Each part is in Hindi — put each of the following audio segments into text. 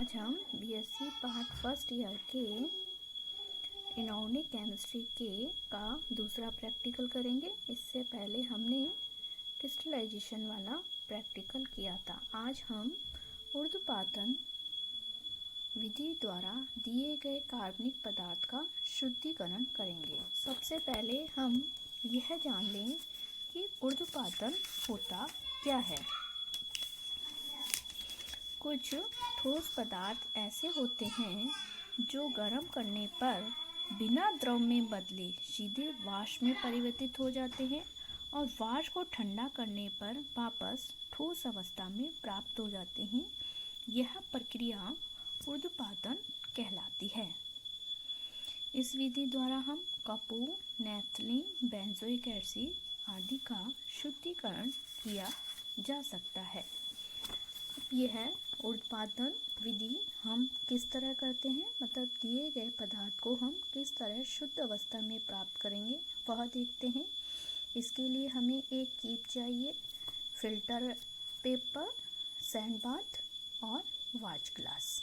आज हम बीएससी पार्ट फर्स्ट ईयर के इनऑर्गेनिक केमिस्ट्री के का दूसरा प्रैक्टिकल करेंगे। इससे पहले हमने क्रिस्टलाइजेशन वाला प्रैक्टिकल किया था। आज हम ऊर्ध्वपातन विधि द्वारा दिए गए कार्बनिक पदार्थ का शुद्धिकरण करेंगे। सबसे पहले हम यह जान लें कि ऊर्ध्वपातन होता क्या है। कुछ ठोस पदार्थ ऐसे होते हैं जो गर्म करने पर बिना द्रव में बदले सीधे वाष्प में परिवर्तित हो जाते हैं और वाष्प को ठंडा करने पर वापस ठोस अवस्था में प्राप्त हो जाते हैं। यह प्रक्रिया ऊर्ध्वपातन कहलाती है। इस विधि द्वारा हम कपूर, नैप्थलीन, बेंजोइक एसिड आदि का शुद्धिकरण किया जा सकता है। यह ऊर्ध्वपातन विधि हम किस तरह करते हैं, मतलब दिए गए पदार्थ को हम किस तरह शुद्ध अवस्था में प्राप्त करेंगे वह देखते हैं। इसके लिए हमें एक कीप चाहिए, फिल्टर पेपर, सैंड बाथ और वाच ग्लास,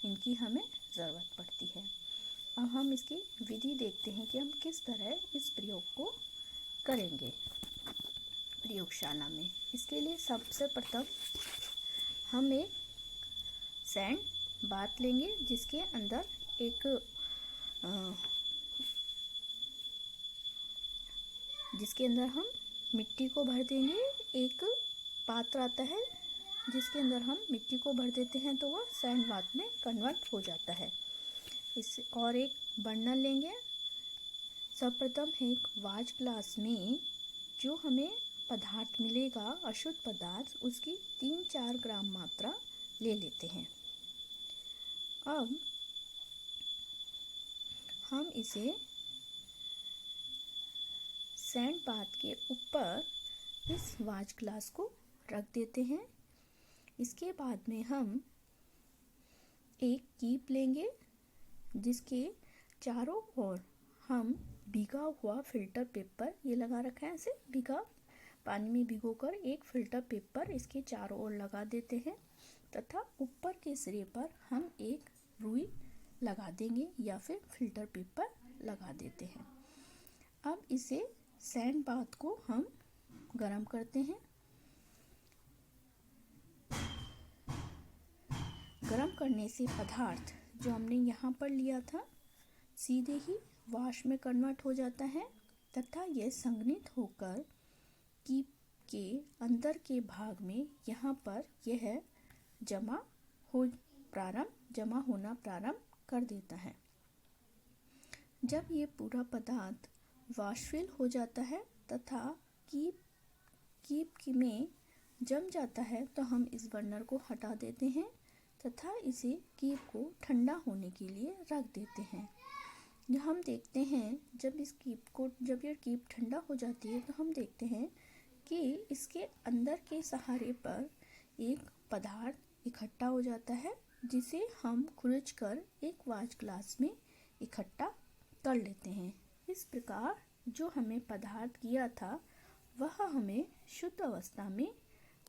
इनकी हमें ज़रूरत पड़ती है। अब हम इसकी विधि देखते हैं कि हम किस तरह इस प्रयोग को करेंगे प्रयोगशाला में। इसके लिए सबसे प्रथम हम एक सैंड बाथ लेंगे जिसके अंदर हम मिट्टी को भर देंगे। एक पात्र आता है जिसके अंदर हम मिट्टी को भर देते हैं तो वह सैंड बाथ में कन्वर्ट हो जाता है। और एक बर्नर लेंगे। सर्वप्रथम एक वाच ग्लास में जो हमें पदार्थ मिलेगा, अशुद्ध पदार्थ, उसकी 3-4 ग्राम मात्रा ले लेते हैं। अब हम इसे सैंड बाथ के ऊपर इस वाच ग्लास को रख देते हैं। इसके बाद में हम एक कीप लेंगे जिसके चारों ओर हम भीगा हुआ फिल्टर पेपर, ये लगा रखा है, ऐसे भीगा पानी में भिगोकर एक फिल्टर पेपर इसके चारों ओर लगा देते हैं तथा ऊपर के सिरे पर हम एक रुई लगा देंगे या फिर फिल्टर पेपर लगा देते हैं। अब इसे सैंड बाथ को हम गरम करते हैं। गरम करने से पदार्थ जो हमने यहाँ पर लिया था सीधे ही वाष्प में कन्वर्ट हो जाता है तथा यह संघनित होकर कीप के अंदर के भाग में यहाँ पर यह जमा होना प्रारंभ कर देता है। जब ये पूरा पदार्थ वाष्पिल हो जाता है तथा कीप में जम जाता है तो हम इस बर्नर को हटा देते हैं तथा इसे कीप को ठंडा होने के लिए रख देते हैं। हम देखते हैं जब ये कीप ठंडा हो जाती है तो हम देखते हैं कि इसके अंदर के सहारे पर एक पदार्थ इकट्ठा हो जाता है जिसे हम खुरच कर एक वाच ग्लास में इकट्ठा कर लेते हैं। इस प्रकार जो हमें पदार्थ किया था वह हमें शुद्ध अवस्था में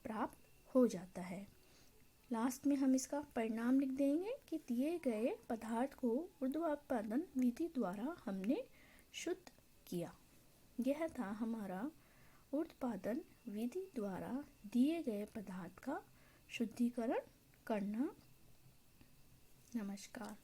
प्राप्त हो जाता है। लास्ट में हम इसका परिणाम लिख देंगे कि दिए गए पदार्थ को ऊर्ध्वपातन विधि द्वारा हमने शुद्ध किया। यह था हमारा ऊर्ध्वपातन विधि द्वारा दिए गए पदार्थ का शुद्धिकरण करना। नमस्कार।